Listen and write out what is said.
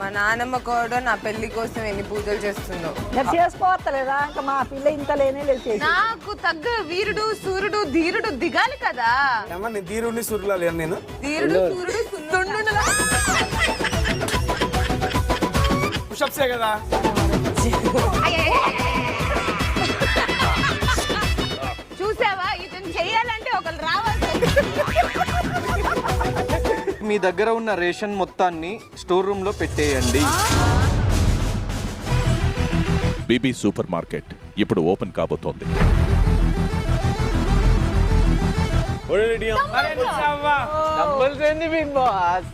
మా నాన్నమ్మ కూడా నా పెళ్లి కోసం ఎన్ని పూజలు చేస్తుందో. మరి చేసుకోవట్లేదా? ఇంకా మా పిల్ల ఇంత లేనే లేదు చేసి. నాకు తగ్గ వీరుడు సూర్యుడు ధీరుడు దిగాలి కదా. నేను ధీరుడిని సూర్యులా లేను నేను. ధీరుడు సూర్యుడు సున్నుండులా. పుషప్సే కదా. చూసావా, ఇతను చెయ్యాలంటే ఒకరు రావాలి. మీ దగ్గర ఉన్న రేషన్ మొత్తాన్ని స్టోర్ రూమ్ లో పెట్టేయండి. బీబీ సూపర్ మార్కెట్ ఇప్పుడు ఓపెన్ కాబోతోంది. Big boss